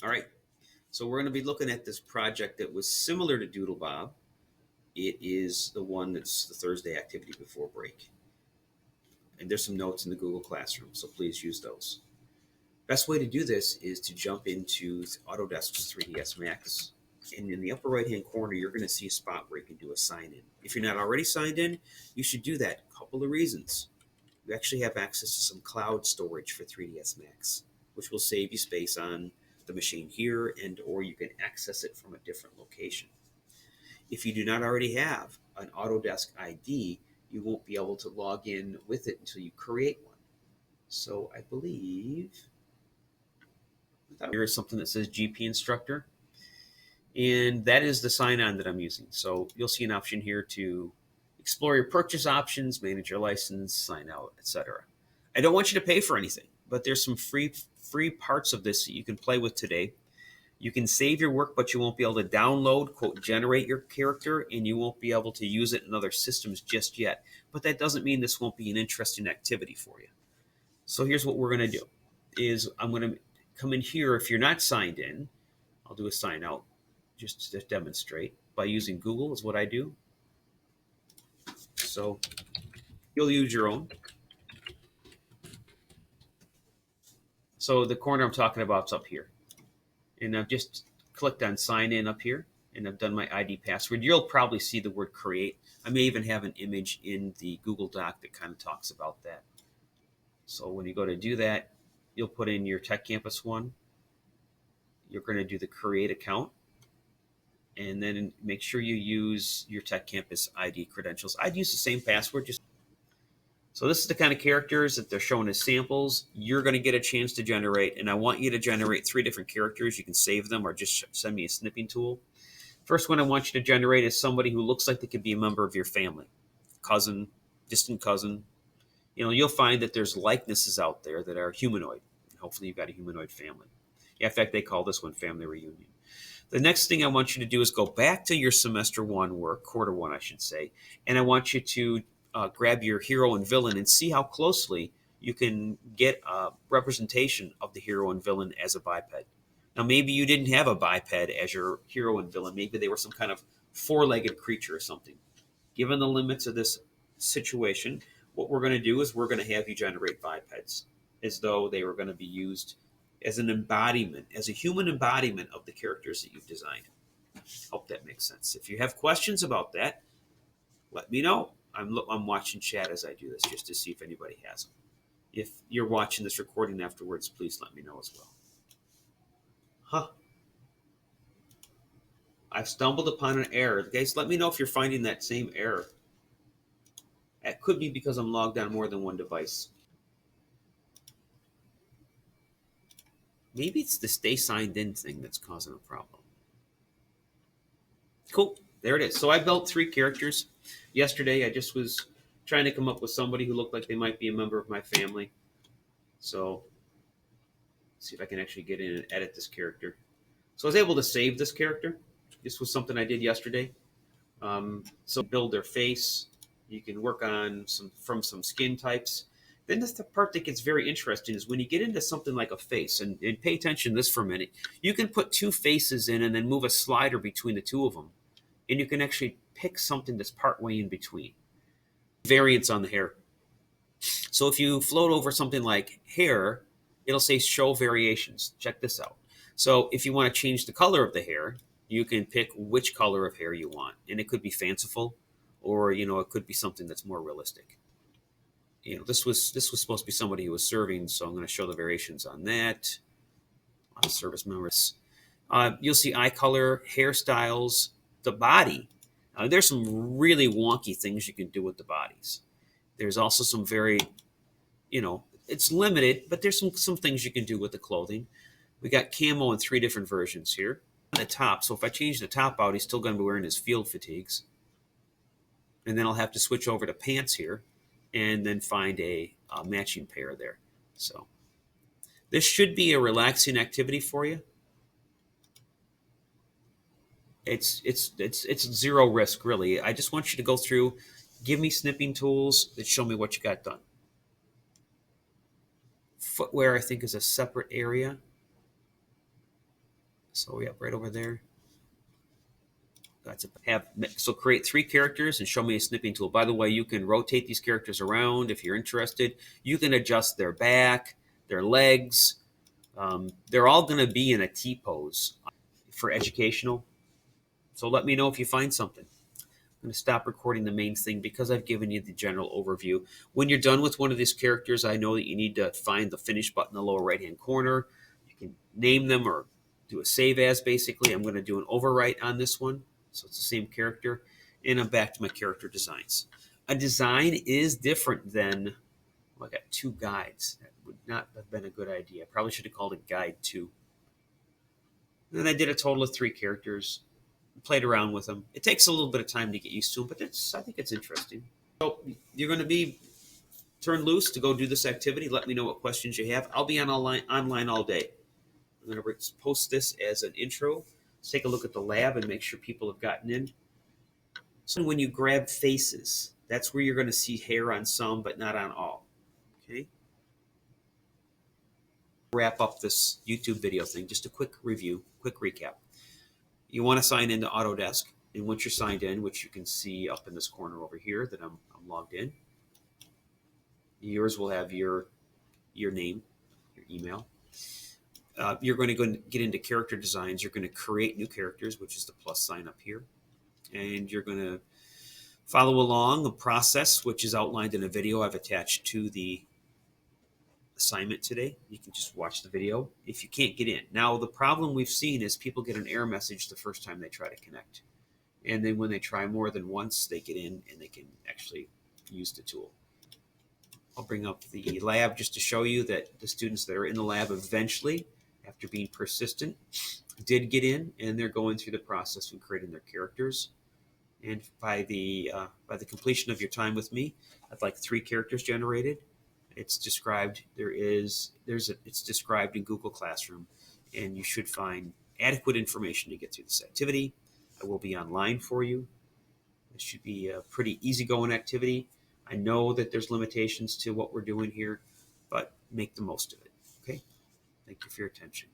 All right, so we're going to be looking at this project that was similar to Doodlebob. It is the one that's the Thursday activity before break. And there's some notes in the Google Classroom, so please use those. Best way to do this is to jump into Autodesk's 3ds Max. And in the upper right-hand corner, you're going to see a spot where you can do a sign-in. If you're not already signed in, you should do that. A couple of reasons. You actually have access to some cloud storage for 3ds Max, which will save you space on the machine here, and or you can access it from a different location. If you do not already have an Autodesk ID, you won't be able to log in with it until you create one. So I believe here is something that says GP instructor, and that is the sign-on that I'm using. So you'll see an option here to explore your purchase options, manage your license, sign out, etc. I don't want you to pay for anything, but there's some free parts of this that you can play with today. You can save your work, but you won't be able to download, quote, generate your character, and you won't be able to use it in other systems just yet. But that doesn't mean this won't be an interesting activity for you. So here's what we're going to do is I'm going to come in here. If you're not signed in, I'll do a sign out just to demonstrate by using Google is what I do. So you'll use your own. So the corner I'm talking about is up here. And I've just clicked on sign in up here, and I've done my ID password. You'll probably see the word create. I may even have an image in the Google Doc that kind of talks about that. So when you go to do that, you'll put in your Tech Campus one. You're going to do the create account, and then make sure you use your Tech Campus ID credentials. I'd use the same password. So this is the kind of characters that they're showing as samples. You're going to get a chance to generate, and I want you to generate 3 different characters. You can save them or just send me a snipping tool. First one I want you to generate is somebody who looks like they could be a member of your family, cousin, distant cousin. You'll find that there's likenesses out there that are humanoid. Hopefully you've got a humanoid family. Yeah, in fact, they call this one Family Reunion. The next thing I want you to do is go back to your semester 1 work, quarter 1, I should say, and I want you to grab your hero and villain and see how closely you can get a representation of the hero and villain as a biped. Now, maybe you didn't have a biped as your hero and villain. Maybe they were some kind of 4-legged creature or something. Given the limits of this situation, what we're going to do is we're going to have you generate bipeds as though they were going to be used as an embodiment, as a human embodiment of the characters that you've designed. Hope that makes sense. If you have questions about that, let me know. I'm watching chat as I do this just to see if anybody has them. If you're watching this recording afterwards, please let me know as well. I've stumbled upon an error. Guys, let me know if you're finding that same error. It could be because I'm logged on more than one device. Maybe it's the stay signed in thing that's causing a problem. Cool. There it is. So I built 3 characters. Yesterday, I just was trying to come up with somebody who looked like they might be a member of my family. So let's see if I can actually get in and edit this character. So I was able to save this character. This was something I did yesterday. So build their face. You can work on some skin types. Then that's the part that gets very interesting is when you get into something like a face, and pay attention to this for a minute. You can put 2 faces in and then move a slider between the 2 of them. And you can actually pick something that's partway in between. Variants on the hair. So if you float over something like hair, it'll say show variations. Check this out. So if you want to change the color of the hair, you can pick which color of hair you want. And it could be fanciful, or it could be something that's more realistic. This was supposed to be somebody who was serving, so I'm going to show the variations on that. A lot of service members. You'll see eye color, hairstyles, the body. There's some really wonky things you can do with the bodies. There's also some very, it's limited, but there's some things you can do with the clothing. We got camo in 3 different versions here. On the top, so if I change the top out, he's still going to be wearing his field fatigues. And then I'll have to switch over to pants here and then find a matching pair there. So this should be a relaxing activity for you. It's 0 risk, really. I just want you to go through, give me snipping tools that show me what you got done. Footwear, I think, is a separate area. So yep, right over there. That's so create 3 characters and show me a snipping tool. By the way, you can rotate these characters around if you're interested. You can adjust their back, their legs. They're all going to be in a T pose for educational. So let me know if you find something. I'm going to stop recording the main thing because I've given you the general overview. When you're done with one of these characters, I know that you need to find the finish button in the lower right-hand corner. You can name them or do a save as, basically. I'm going to do an overwrite on this one, so it's the same character. And I'm back to my character designs. A design is different than, well, I got 2 guides. That would not have been a good idea. I probably should have called it guide 2. And then I did a total of 3 characters. Played around with them. It takes a little bit of time to get used to them, but I think it's interesting. So you're going to be turned loose to go do this activity. Let me know what questions you have. I'll be online all day. I'm going to post this as an intro. Let's take a look at the lab and make sure people have gotten in. So when you grab faces, that's where you're going to see hair on some, but not on all. Okay. Wrap up this YouTube video thing. Just a quick review, quick recap. You want to sign into Autodesk, and once you're signed in, which you can see up in this corner over here that I'm logged in, yours will have your name, your email. You're going to go and get into character designs. You're going to create new characters, which is the plus sign up here, and you're going to follow along a process which is outlined in a video I've attached to the assignment today. You can just watch the video if you can't get in. Now, the problem we've seen is people get an error message the first time they try to connect. And then when they try more than once, they get in and they can actually use the tool. I'll bring up the lab just to show you that the students that are in the lab eventually, after being persistent, did get in, and they're going through the process of creating their characters. And by the completion of your time with me, I'd like 3 characters generated. It's described. It's described in Google Classroom, and you should find adequate information to get through this activity. I will be online for you. It should be a pretty easygoing activity. I know that there's limitations to what we're doing here, but make the most of it. Okay? Thank you for your attention.